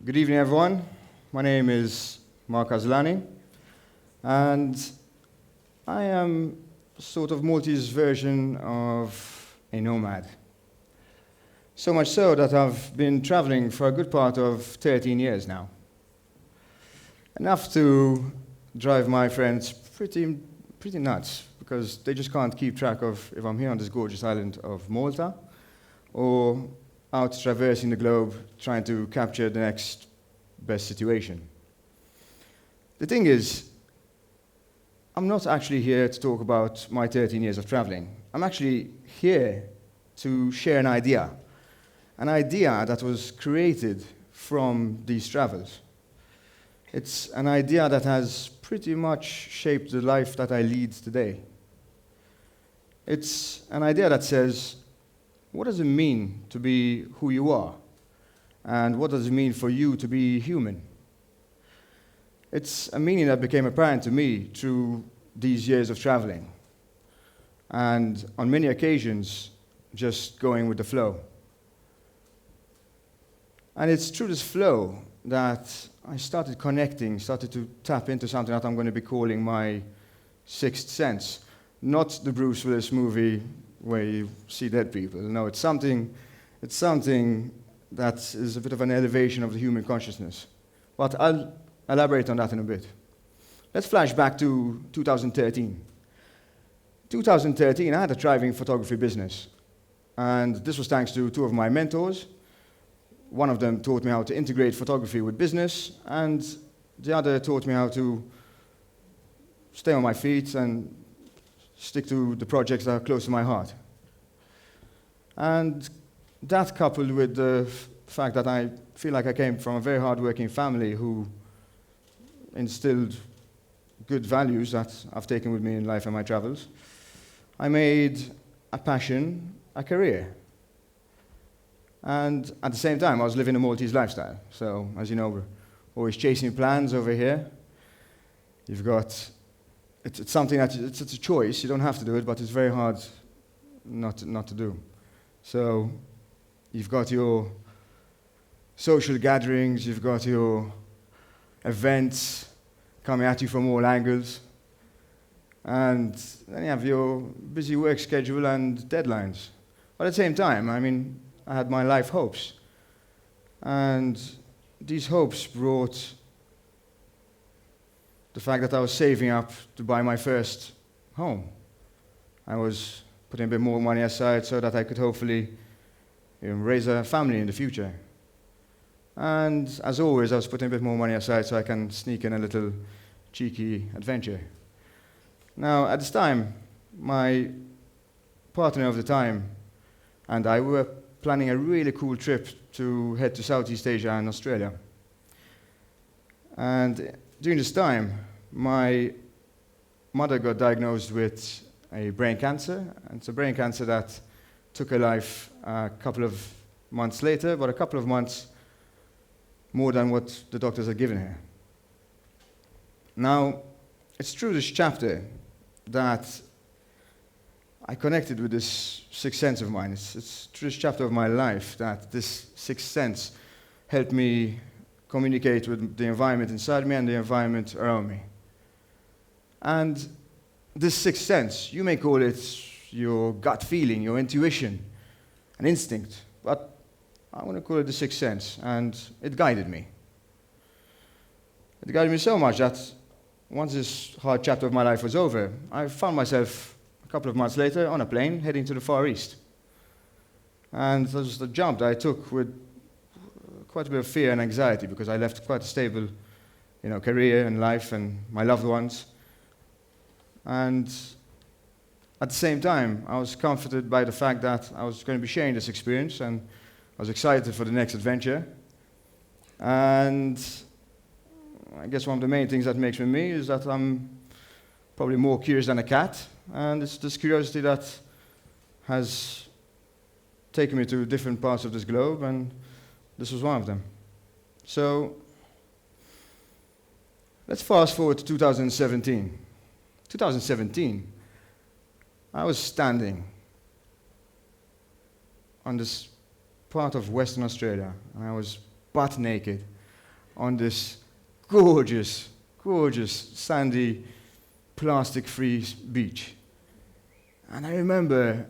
Good evening, everyone. My name is Marc Casolani, and I am sort of Maltese version of a nomad. So much so that I've been traveling for a good part of 13 years now. Enough to drive my friends pretty nuts, because they just can't keep track of if I'm here on this gorgeous island of Malta, or out traversing the globe trying to capture the next best situation. The thing is, I'm not actually here to talk about my 13 years of traveling. I'm actually here to share an idea that was created from these travels. It's an idea that has pretty much shaped the life that I lead today. It's an idea that says, what does it mean to be who you are? And what does it mean for you to be human? It's a meaning that became apparent to me through these years of traveling, and on many occasions, just going with the flow. And it's through this flow that I started to tap into something that I'm going to be calling my sixth sense. Not the Bruce Willis movie where you see dead people. No, it's something that is a bit of an elevation of the human consciousness. But I'll elaborate on that in a bit. Let's flash back to 2013. 2013, I had a thriving photography business. And this was thanks to two of my mentors. One of them taught me how to integrate photography with business, and the other taught me how to stay on my feet and stick to the projects that are close to my heart. And that, coupled with the fact that I feel like I came from a very hard-working family who instilled good values that I've taken with me in life and my travels, I made a passion a career. And at the same time, I was living a Maltese lifestyle. So, as you know, we're always chasing plans over here. You've got, it's something that, it's a choice, you don't have to do it, but it's very hard not to do. So, you've got your social gatherings, you've got your events coming at you from all angles, and then you have your busy work schedule and deadlines. But at the same time, I had my life hopes, and these hopes brought the fact that I was saving up to buy my first home. I was putting a bit more money aside so that I could hopefully raise a family in the future. And as always, I was putting a bit more money aside so I can sneak in a little cheeky adventure. Now, at this time, my partner of the time and I were planning a really cool trip to head to Southeast Asia and Australia. And during this time, my mother got diagnosed with a brain cancer, and it's a brain cancer that took her life a couple of months later, but a couple of months more than what the doctors had given her. Now, it's through this chapter that I connected with this sixth sense of mine. It's through this chapter of my life that this sixth sense helped me communicate with the environment inside me and the environment around me. And this sixth sense, you may call it your gut feeling, your intuition, an instinct, but I want to call it the sixth sense, and it guided me. It guided me so much that once this hard chapter of my life was over, I found myself a couple of months later on a plane heading to the Far East. And it was the jump that I took with quite a bit of fear and anxiety, because I left quite a stable career and life and my loved ones. And at the same time, I was comforted by the fact that I was going to be sharing this experience, and I was excited for the next adventure. And I guess one of the main things that makes me is that I'm probably more curious than a cat, and it's this curiosity that has taken me to different parts of this globe, and this was one of them. So, let's fast forward to 2017. 2017, I was standing on this part of Western Australia, and I was butt naked on this gorgeous, gorgeous, sandy, plastic-free beach. And I remember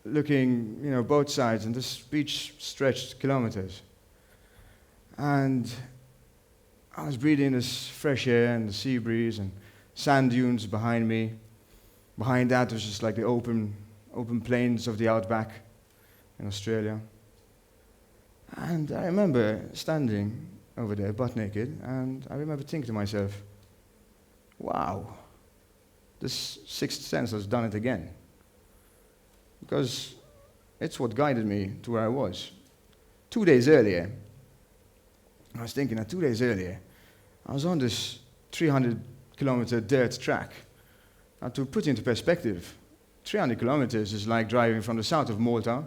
looking, both sides, and this beach stretched kilometers. And I was breathing this fresh air and the sea breeze and sand dunes behind me. Behind that was just like the open plains of the outback in Australia. And I remember standing over there, butt naked, and I remember thinking to myself, wow, this sixth sense has done it again. Because it's what guided me to where I was. 2 days earlier, I was thinking that 2 days earlier, I was on this 300-kilometer dirt track. Now, to put it into perspective, 300 kilometers is like driving from the south of Malta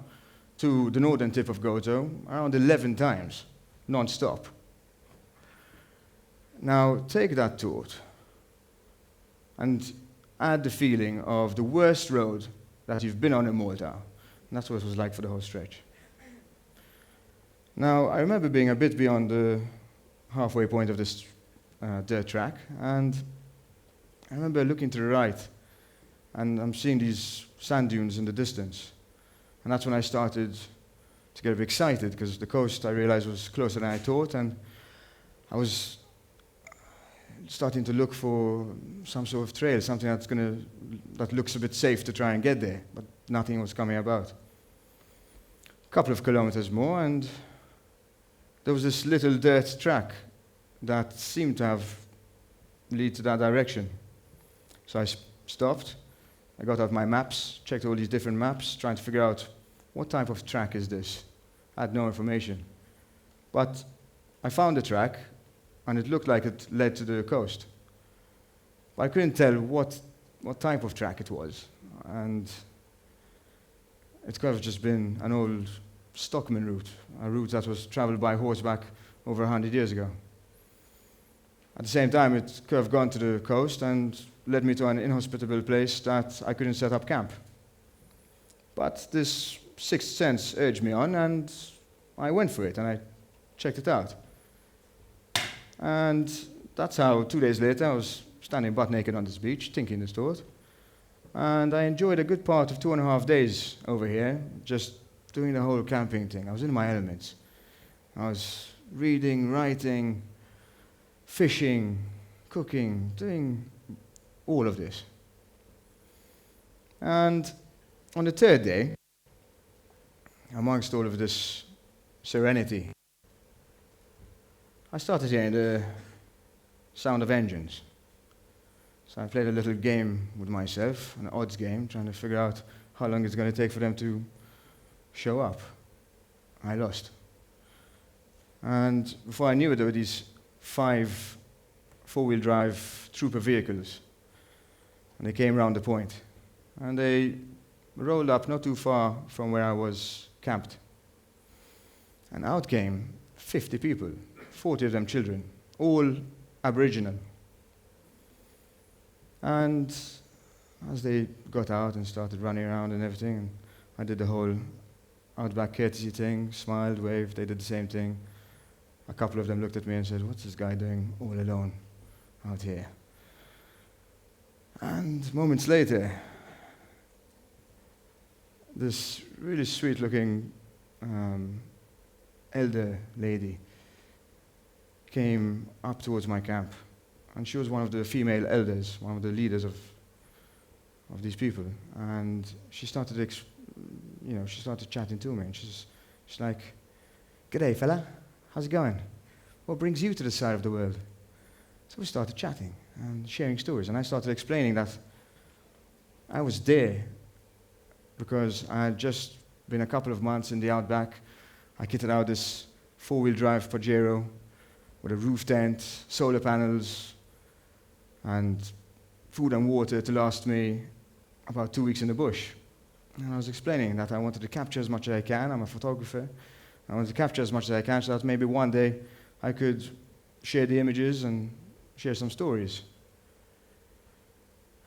to the northern tip of Gozo around 11 times, non-stop. Now, take that thought and add the feeling of the worst road that you've been on in Malta. And that's what it was like for the whole stretch. Now, I remember being a bit beyond the halfway point of this dirt track, and I remember looking to the right, and I'm seeing these sand dunes in the distance. And that's when I started to get a bit excited, because the coast, I realized, was closer than I thought, and I was starting to look for some sort of trail, something that looks a bit safe to try and get there, but nothing was coming about. A couple of kilometers more, and there was this little dirt track that seemed to have lead to that direction. So I stopped, I got out my maps, checked all these different maps, trying to figure out what type of track is this. I had no information. But I found the track, and it looked like it led to the coast. But I couldn't tell what type of track it was. And it could have just been an old stockman route, a route that was traveled by horseback over 100 years ago. At the same time, it could have gone to the coast and led me to an inhospitable place that I couldn't set up camp. But this sixth sense urged me on, and I went for it, and I checked it out. And that's how 2 days later I was standing butt naked on this beach, thinking this thought. And I enjoyed a good part of 2.5 days over here, just doing the whole camping thing. I was in my elements. I was reading, writing, fishing, cooking, doing all of this. And on the third day, amongst all of this serenity, I started hearing the sound of engines. So I played a little game with myself, an odds game, trying to figure out how long it's going to take for them to show up. I lost. And before I knew it, there were these 5 four-wheel drive trooper vehicles. And they came round the point. And they rolled up not too far from where I was camped. And out came 50 people, 40 of them children, all Aboriginal. And as they got out and started running around and everything, and I did the whole outback courtesy thing, smiled, waved, they did the same thing. A couple of them looked at me and said, "What's this guy doing all alone out here?" And moments later, this really sweet-looking elder lady came up towards my camp. And she was one of the female elders, one of the leaders of these people. And she started, she started chatting to me. And she's like, "G'day, fella. How's it going? What brings you to this side of the world?" So we started chatting and sharing stories. And I started explaining that I was there because I had just been a couple of months in the outback. I kitted out this 4-wheel drive Pajero with a roof tent, solar panels, and food and water to last me about 2 weeks in the bush. And I was explaining that I wanted to capture as much as I can. I'm a photographer. I wanted to capture as much as I can so that maybe one day I could share the images and share some stories.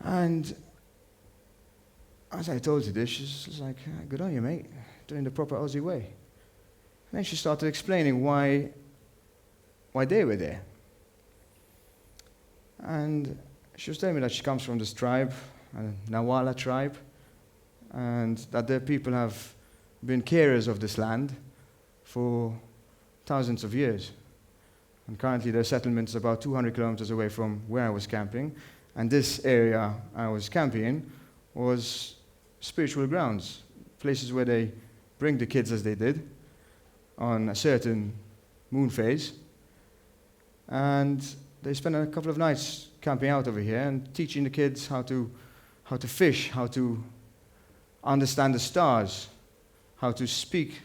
And as I told her this, she's like, "Good on you, mate, doing the proper Aussie way." And then she started explaining why why they were there. And she was telling me that she comes from this tribe, a Nawala tribe, and that their people have been carers of this land for thousands of years. And currently their settlement is about 200 kilometers away from where I was camping, and this area I was camping in was spiritual grounds, places where they bring the kids as they did on a certain moon phase, and they spend a couple of nights camping out over here and teaching the kids how to fish, how to understand the stars, how to speak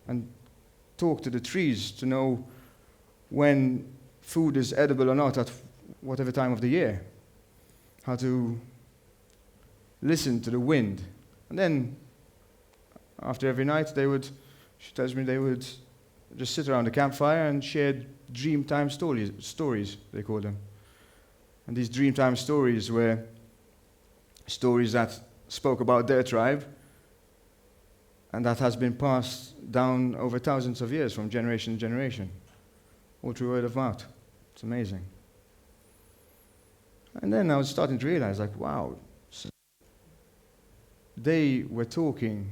and talk to the trees, to know when food is edible or not at whatever time of the year, how to listen to the wind. And then after every night she tells me they would just sit around the campfire and share Dreamtime stories, they call them. And these Dreamtime stories were stories that spoke about their tribe, and that has been passed down over thousands of years from generation to generation, all through word of mouth. It's amazing. And then I was starting to realize, like, wow, so they were talking,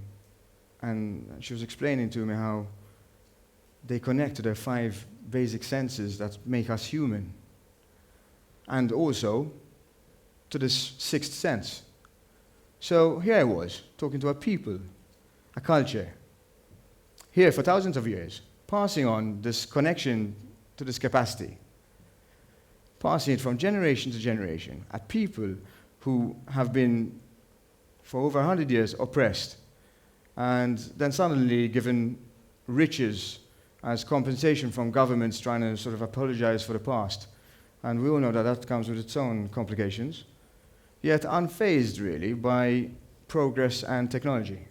and she was explaining to me how they connect to their 5 basic senses that make us human, and also to this 6th sense. So here I was, talking to a people, a culture, here for thousands of years, passing on this connection to this capacity, passing it from generation to generation, at people who have been, for over 100 years, oppressed, and then suddenly given riches as compensation from governments trying to sort of apologize for the past. And we all know that that comes with its own complications, yet unfazed really by progress and technology.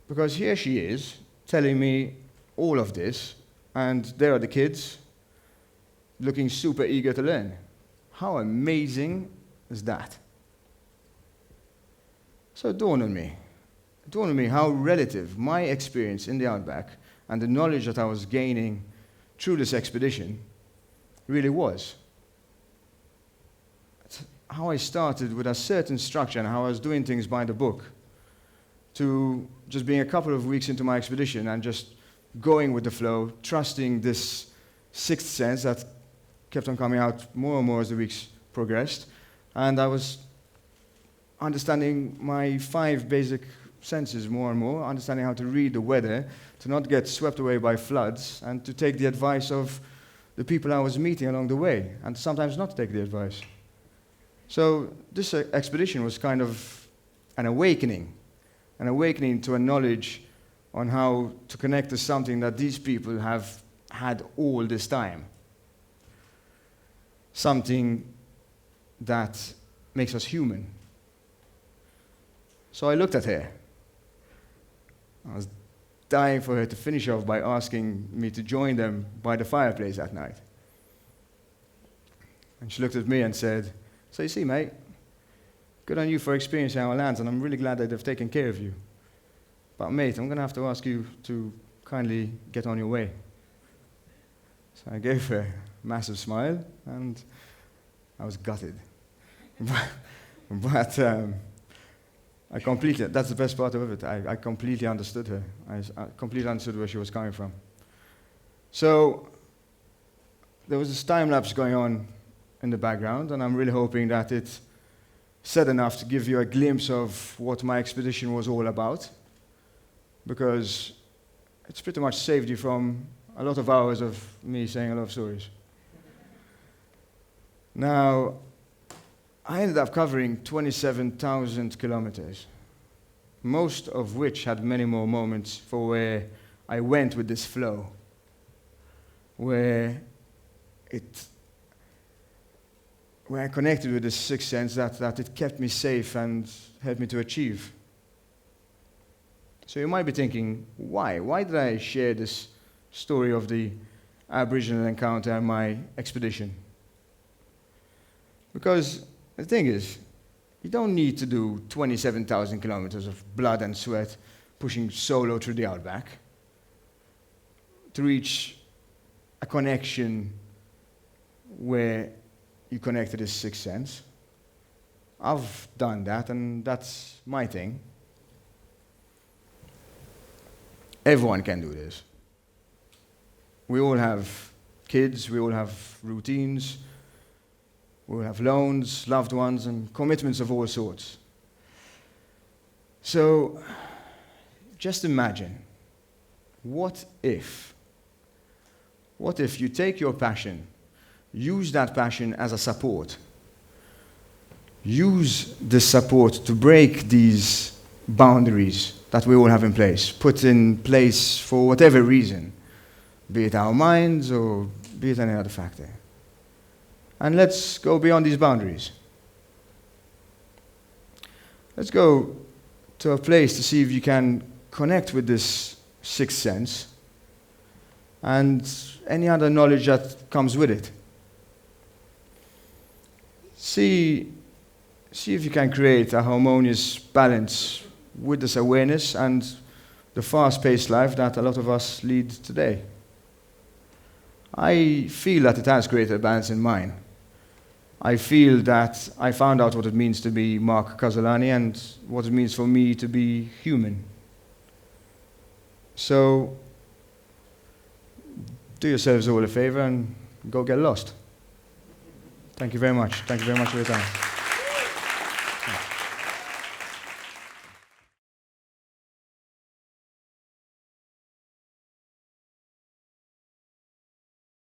Because here she is telling me all of this, and there are the kids looking super eager to learn. How amazing is that? So it dawned on me how relative my experience in the outback and the knowledge that I was gaining through this expedition really was. It's how I started with a certain structure and how I was doing things by the book, to just being a couple of weeks into my expedition and just going with the flow, trusting this 6th sense that kept on coming out more and more as the weeks progressed. And I was understanding my 5 basic senses more and more, understanding how to read the weather, to not get swept away by floods, and to take the advice of the people I was meeting along the way, and sometimes not take the advice. So this expedition was kind of an awakening to a knowledge on how to connect to something that these people have had all this time. Something that makes us human. So I looked at her. I was dying for her to finish off by asking me to join them by the fireplace that night. And she looked at me and said, "So you see, mate, good on you for experiencing our lands, and I'm really glad that they've taken care of you. But mate, I'm going to have to ask you to kindly get on your way." So I gave her a massive smile, and I was gutted. but I completely, that's the best part of it, I completely understood her. I completely understood where she was coming from. So there was this time lapse going on in the background, and I'm really hoping that it's said enough to give you a glimpse of what my expedition was all about, because it's pretty much saved you from a lot of hours of me saying a lot of stories. Now, I ended up covering 27,000 kilometers, most of which had many more moments for where I went with this flow, where I connected with this 6th sense that it kept me safe and helped me to achieve. So you might be thinking, why? Why did I share this story of the Aboriginal encounter and my expedition? Because the thing is, you don't need to do 27,000 kilometers of blood and sweat pushing solo through the outback to reach a connection where you connect to this sixth sense. I've done that, and that's my thing. Everyone can do this. We all have kids, we all have routines, we all have loans, loved ones, and commitments of all sorts. So, just imagine, what if you take your passion, use that passion as a support, use this support to break these boundaries that we all have in place, put in place for whatever reason, be it our minds or be it any other factor. And let's go beyond these boundaries. Let's go to a place to see if you can connect with this sixth sense and any other knowledge that comes with it. See if you can create a harmonious balance with this awareness and the fast-paced life that a lot of us lead today. I feel that it has created a balance in mine. I feel that I found out what it means to be Marc Casolani and what it means for me to be human. So, do yourselves all a favor and go get lost. Thank you very much. Thank you very much for your time.